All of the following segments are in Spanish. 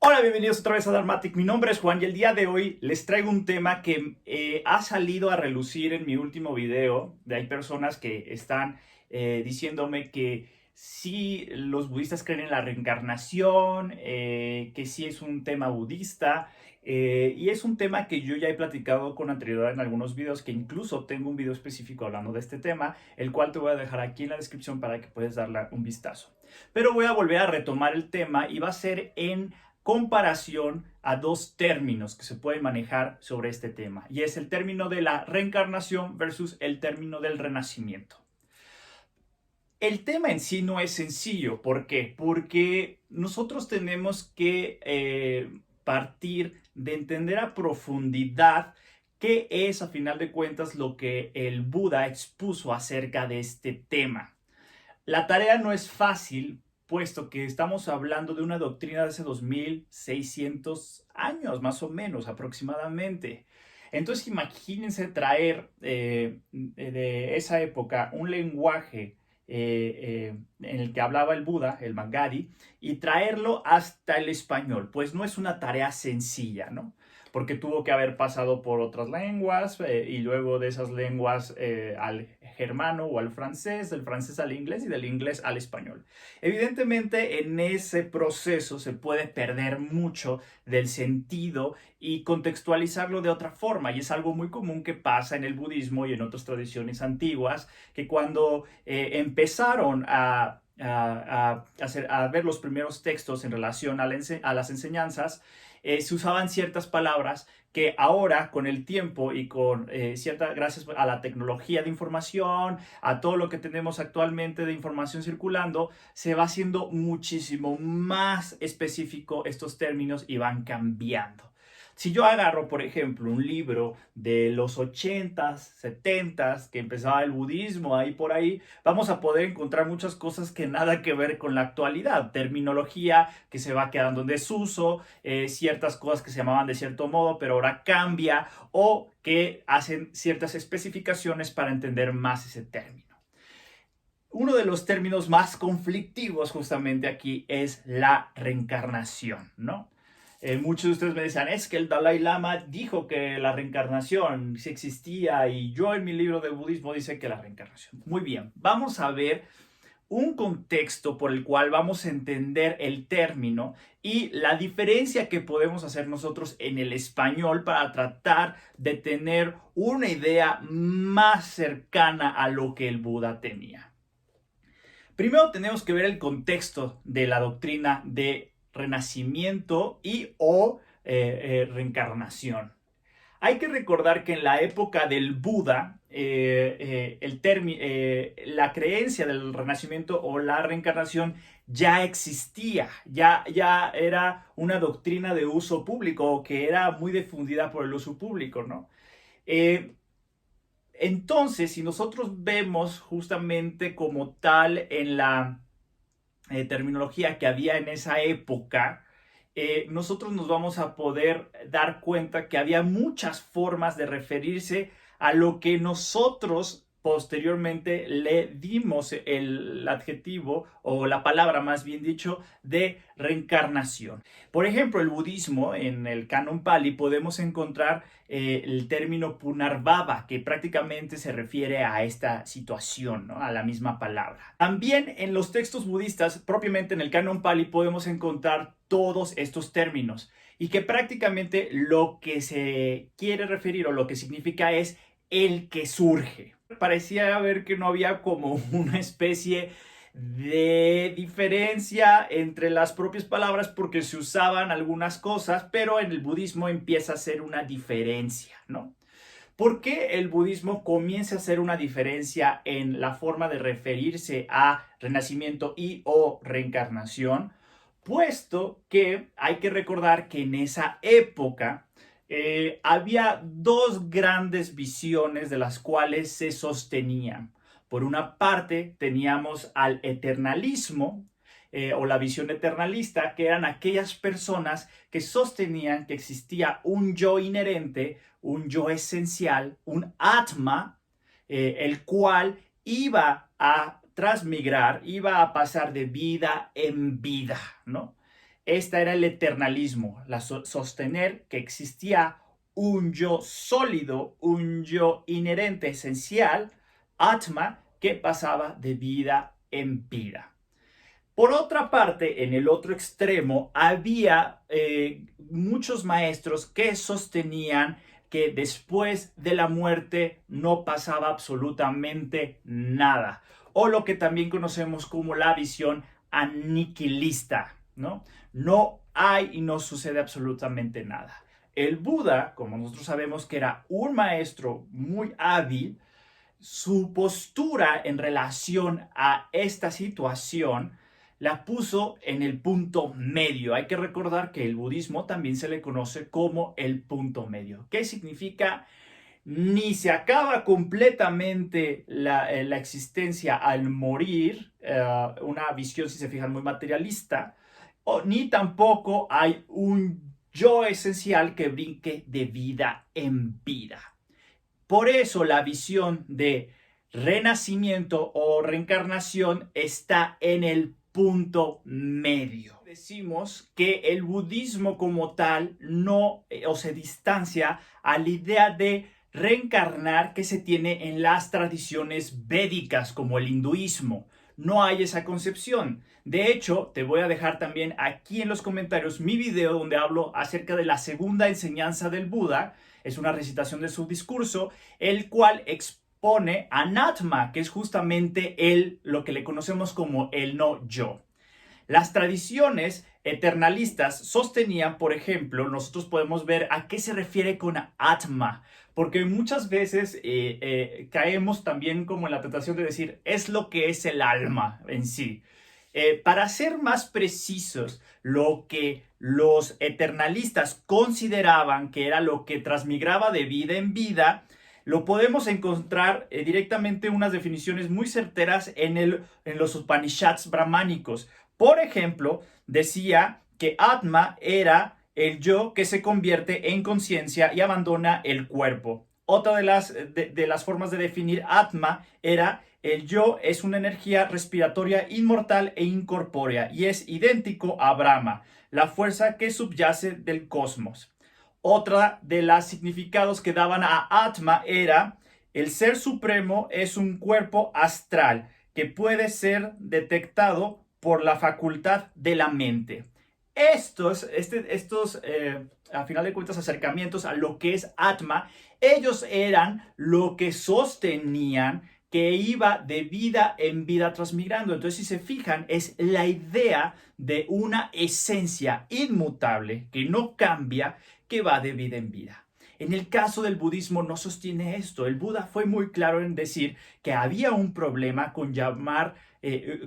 Hola, bienvenidos otra vez a Dharmatic. Mi nombre es Juan y el día de hoy les traigo un tema que ha salido a relucir en mi último video. Hay personas que están diciéndome que sí los budistas creen en la reencarnación, que sí es un tema budista. Y es un tema que yo ya he platicado con anterioridad en algunos videos, que incluso tengo un video específico hablando de este tema, el cual te voy a dejar aquí en la descripción para que puedas darle un vistazo. Pero voy a volver a retomar el tema y va a ser en comparación a dos términos que se pueden manejar sobre este tema, y es el término de la reencarnación versus el término del renacimiento. El tema en sí no es sencillo. ¿Por qué? Porque nosotros tenemos que partir de entender a profundidad qué es, a final de cuentas, lo que el Buda expuso acerca de este tema. La tarea no es fácil, puesto que estamos hablando de una doctrina de hace 2600 años, más o menos, aproximadamente. Entonces, imagínense traer de esa época un lenguaje en el que hablaba el Buda, el Magadhi, y traerlo hasta el español. Pues no es una tarea sencilla, ¿no? Porque tuvo que haber pasado por otras lenguas y luego de esas lenguas al germano o al francés, del francés al inglés y del inglés al español. Evidentemente, en ese proceso se puede perder mucho del sentido y contextualizarlo de otra forma, y es algo muy común que pasa en el budismo y en otras tradiciones antiguas, que cuando empezaron a ver los primeros textos en relación a las enseñanzas, se usaban ciertas palabras que ahora, con el tiempo y con gracias a la tecnología de información, a todo lo que tenemos actualmente de información circulando, se va haciendo muchísimo más específico estos términos y van cambiando. Si yo agarro, por ejemplo, un libro de los 80s, 70s, que empezaba el budismo ahí por ahí, vamos a poder encontrar muchas cosas que nada que ver con la actualidad. Terminología que se va quedando en desuso, ciertas cosas que se llamaban de cierto modo, pero ahora cambia, o que hacen ciertas especificaciones para entender más ese término. Uno de los términos más conflictivos justamente aquí es la reencarnación, ¿no? Muchos de ustedes me decían, es que el Dalai Lama dijo que la reencarnación sí existía, y yo en mi libro de budismo dice que la reencarnación. Muy bien, vamos a ver un contexto por el cual vamos a entender el término y la diferencia que podemos hacer nosotros en el español para tratar de tener una idea más cercana a lo que el Buda tenía. Primero tenemos que ver el contexto de la doctrina de renacimiento y o reencarnación. Hay que recordar que en la época del Buda, la creencia del renacimiento o la reencarnación ya existía, ya era una doctrina de uso público, que era muy difundida por el uso público, ¿no? Entonces, si nosotros vemos justamente como tal en la terminología que había en esa época, nosotros nos vamos a poder dar cuenta que había muchas formas de referirse a lo que nosotros posteriormente le dimos el adjetivo, o la palabra más bien dicho, de reencarnación. Por ejemplo, el budismo, en el canon Pali podemos encontrar el término Punarbhava, que prácticamente se refiere a esta situación, ¿no? A la misma palabra. También en los textos budistas, propiamente en el canon Pali, podemos encontrar todos estos términos, y que prácticamente lo que se quiere referir o lo que significa es el que surge. Parecía ver que no había como una especie de diferencia entre las propias palabras, porque se usaban algunas cosas, pero en el budismo empieza a ser una diferencia, ¿no? ¿Por qué el budismo comienza a hacer una diferencia en la forma de referirse a renacimiento y o reencarnación? Puesto que hay que recordar que en esa época había dos grandes visiones de las cuales se sostenían. Por una parte teníamos al eternalismo, o la visión eternalista, que eran aquellas personas que sostenían que existía un yo inherente, un yo esencial, un Atma, el cual iba a transmigrar, iba a pasar de vida en vida, ¿no? Esta era el eternalismo, sostener que existía un yo sólido, un yo inherente, esencial, Atma, que pasaba de vida en vida. Por otra parte, en el otro extremo, había muchos maestros que sostenían que después de la muerte no pasaba absolutamente nada, o lo que también conocemos como la visión aniquilista, ¿no? No hay y no sucede absolutamente nada. El Buda, como nosotros sabemos que era un maestro muy hábil, su postura en relación a esta situación la puso en el punto medio. Hay que recordar que el budismo también se le conoce como el punto medio. ¿Qué significa? Ni se acaba completamente la existencia al morir, una visión, si se fijan, muy materialista, ni tampoco hay un yo esencial que brinque de vida en vida. Por eso la visión de renacimiento o reencarnación está en el punto medio. Decimos que el budismo como tal no o se distancia a la idea de reencarnar que se tiene en las tradiciones védicas como el hinduismo. No hay esa concepción. De hecho, te voy a dejar también aquí en los comentarios mi video donde hablo acerca de la segunda enseñanza del Buda. Es una recitación de su discurso, el cual expone Anatma, que es justamente lo que le conocemos como el no yo. Las tradiciones eternalistas sostenían, por ejemplo, nosotros podemos ver a qué se refiere con Atma, porque muchas veces caemos también como en la tentación de decir, es lo que es el alma en sí. Para ser más precisos, lo que los eternalistas consideraban que era lo que transmigraba de vida en vida, lo podemos encontrar directamente unas definiciones muy certeras en los Upanishads brahmánicos. Por ejemplo, decía que Atma era el yo que se convierte en conciencia y abandona el cuerpo. Otra de las formas de definir Atma era el yo es una energía respiratoria inmortal e incorpórea y es idéntico a Brahma, la fuerza que subyace del cosmos. Otra de los significados que daban a Atma era el ser supremo es un cuerpo astral que puede ser detectado por la facultad de la mente. Estos a final de cuentas, acercamientos a lo que es Atma, ellos eran lo que sostenían que iba de vida en vida transmigrando. Entonces, si se fijan, es la idea de una esencia inmutable que no cambia, que va de vida en vida. En el caso del budismo no sostiene esto. El Buda fue muy claro en decir que había un problema con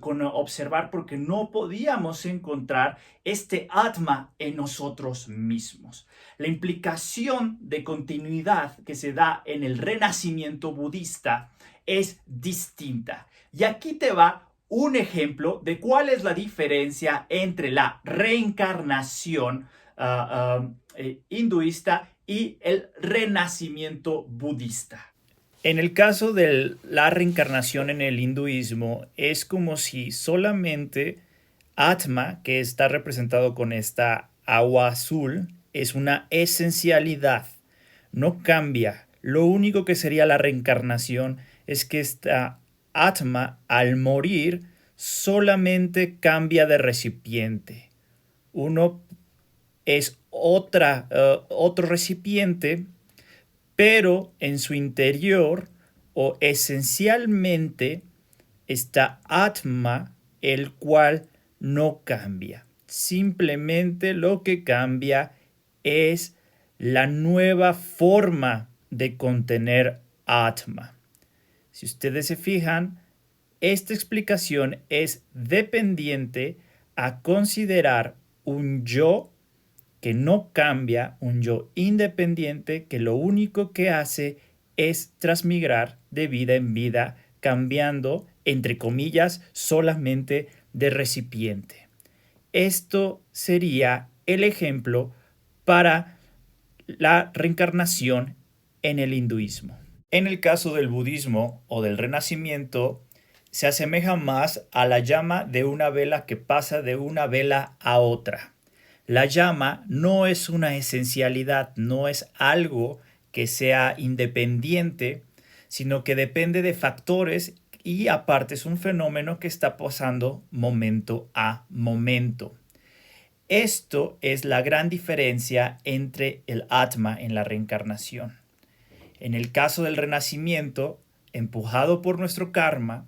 con observar, porque no podíamos encontrar este Atma en nosotros mismos. La implicación de continuidad que se da en el renacimiento budista es distinta. Y aquí te va un ejemplo de cuál es la diferencia entre la reencarnación hinduista y el renacimiento budista. En el caso de la reencarnación en el hinduismo, es como si solamente Atma, que está representado con esta agua azul, es una esencialidad, no cambia. Lo único que sería la reencarnación es que esta Atma, al morir, solamente cambia de recipiente. Uno es otro recipiente, pero en su interior o esencialmente está Atma, el cual no cambia. Simplemente lo que cambia es la nueva forma de contener Atma. Si ustedes se fijan, esta explicación es dependiente a considerar un yo que no cambia, un yo independiente que lo único que hace es transmigrar de vida en vida, cambiando, entre comillas, solamente de recipiente. Esto sería el ejemplo para la reencarnación en el hinduismo. En el caso del budismo o del renacimiento, se asemeja más a la llama de una vela que pasa de una vela a otra. La llama no es una esencialidad, no es algo que sea independiente, sino que depende de factores y aparte es un fenómeno que está pasando momento a momento. Esto es la gran diferencia entre el Atma en la reencarnación. En el caso del renacimiento, empujado por nuestro karma,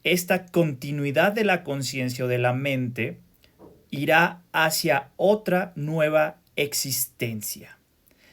esta continuidad de la conciencia o de la mente irá hacia otra nueva existencia.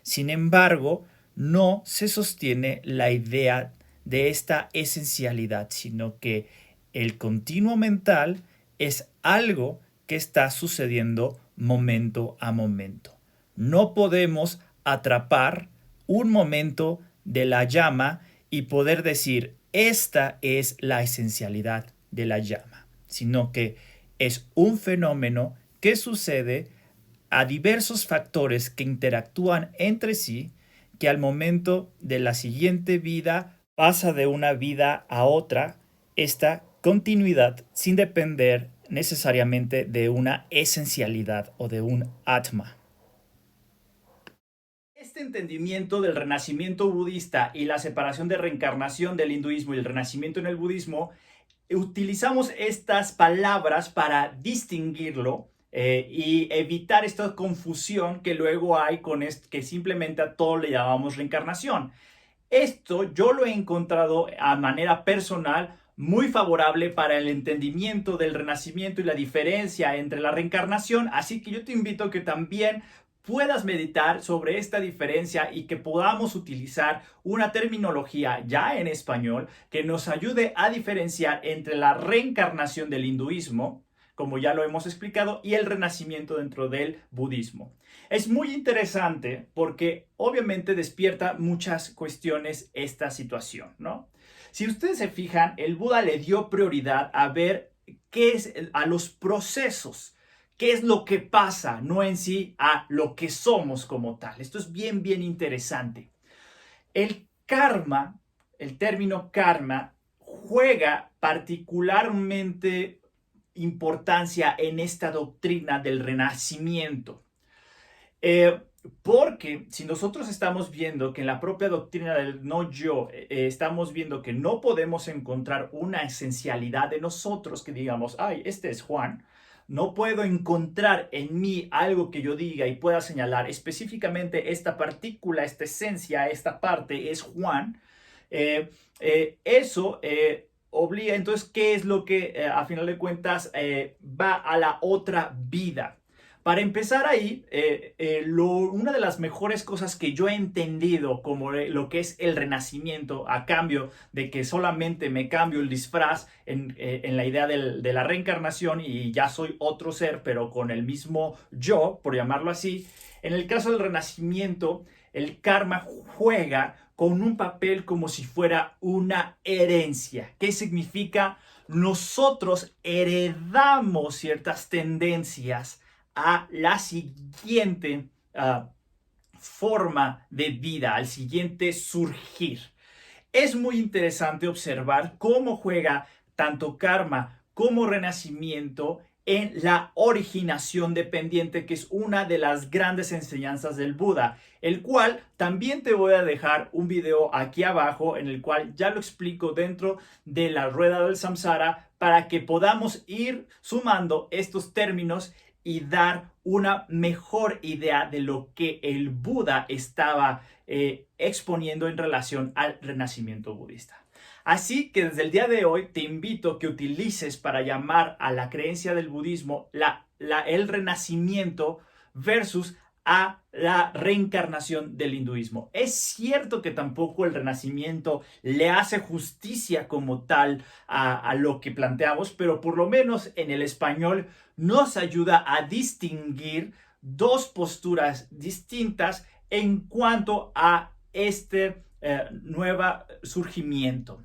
Sin embargo, no se sostiene la idea de esta esencialidad, sino que el continuo mental es algo que está sucediendo momento a momento. No podemos atrapar un momento de la llama y poder decir, esta es la esencialidad de la llama, sino que es un fenómeno que sucede a diversos factores que interactúan entre sí, que al momento de la siguiente vida pasa de una vida a otra, esta continuidad sin depender necesariamente de una esencialidad o de un atma. Este entendimiento del renacimiento budista y la separación de reencarnación del hinduismo y el renacimiento en el budismo, utilizamos estas palabras para distinguirlo y evitar esta confusión que luego hay con que simplemente a todo le llamamos reencarnación. Esto yo lo he encontrado a manera personal muy favorable para el entendimiento del renacimiento y la diferencia entre la reencarnación, así que yo te invito a que también puedas meditar sobre esta diferencia y que podamos utilizar una terminología ya en español que nos ayude a diferenciar entre la reencarnación del hinduismo, como ya lo hemos explicado, y el renacimiento dentro del budismo. Es muy interesante porque obviamente despierta muchas cuestiones esta situación, ¿no? Si ustedes se fijan, el Buda le dio prioridad a ver qué es a los procesos, qué es lo que pasa, no en sí a lo que somos como tal. Esto es bien, bien interesante. El karma, el término karma, juega particularmente importancia en esta doctrina del renacimiento. Porque si nosotros estamos viendo que en la propia doctrina del no yo, estamos viendo que no podemos encontrar una esencialidad de nosotros que digamos, ay, este es Juan, no puedo encontrar en mí algo que yo diga y pueda señalar específicamente esta partícula, esta esencia, esta parte es Juan. Eso obliga, entonces, ¿qué es lo que a final de cuentas va a la otra vida? Para empezar ahí, una de las mejores cosas que yo he entendido como lo que es el renacimiento, a cambio de que solamente me cambio el disfraz en la idea de la reencarnación y ya soy otro ser, pero con el mismo yo, por llamarlo así, en el caso del renacimiento, el karma juega con un papel como si fuera una herencia. ¿Qué significa? Nosotros heredamos ciertas tendencias a la siguiente forma de vida, al siguiente surgir. Es muy interesante observar cómo juega tanto karma como renacimiento en la originación dependiente, que es una de las grandes enseñanzas del Buda, el cual también te voy a dejar un video aquí abajo en el cual ya lo explico dentro de la rueda del samsara para que podamos ir sumando estos términos y dar una mejor idea de lo que el Buda estaba exponiendo en relación al renacimiento budista. Así que desde el día de hoy te invito a que utilices para llamar a la creencia del budismo el renacimiento versus a la reencarnación del hinduismo. Es cierto que tampoco el renacimiento le hace justicia como tal a lo que planteamos, pero por lo menos en el español nos ayuda a distinguir dos posturas distintas en cuanto a este nuevo surgimiento.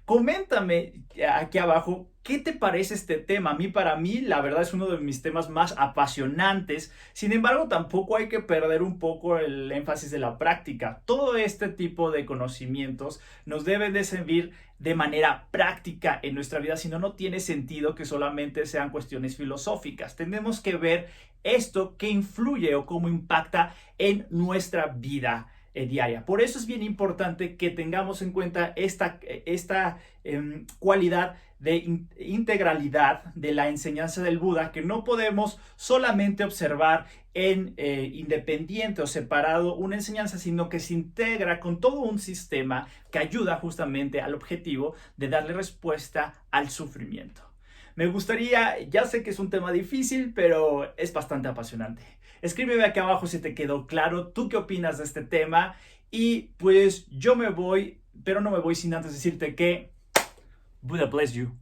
Coméntame aquí abajo, ¿qué te parece este tema? Para mí, la verdad es uno de mis temas más apasionantes. Sin embargo, tampoco hay que perder un poco el énfasis de la práctica. Todo este tipo de conocimientos nos deben de servir de manera práctica en nuestra vida, si no, no tiene sentido que solamente sean cuestiones filosóficas. Tenemos que ver esto que influye o cómo impacta en nuestra vida diaria. Por eso es bien importante que tengamos en cuenta esta cualidad de integralidad de la enseñanza del Buda, que no podemos solamente observar en independiente o separado una enseñanza, sino que se integra con todo un sistema que ayuda justamente al objetivo de darle respuesta al sufrimiento. Me gustaría, ya sé que es un tema difícil, pero es bastante apasionante. Escríbeme aquí abajo si te quedó claro, tú qué opinas de este tema. Y pues yo me voy, pero no me voy sin antes decirte que Buddha bless you.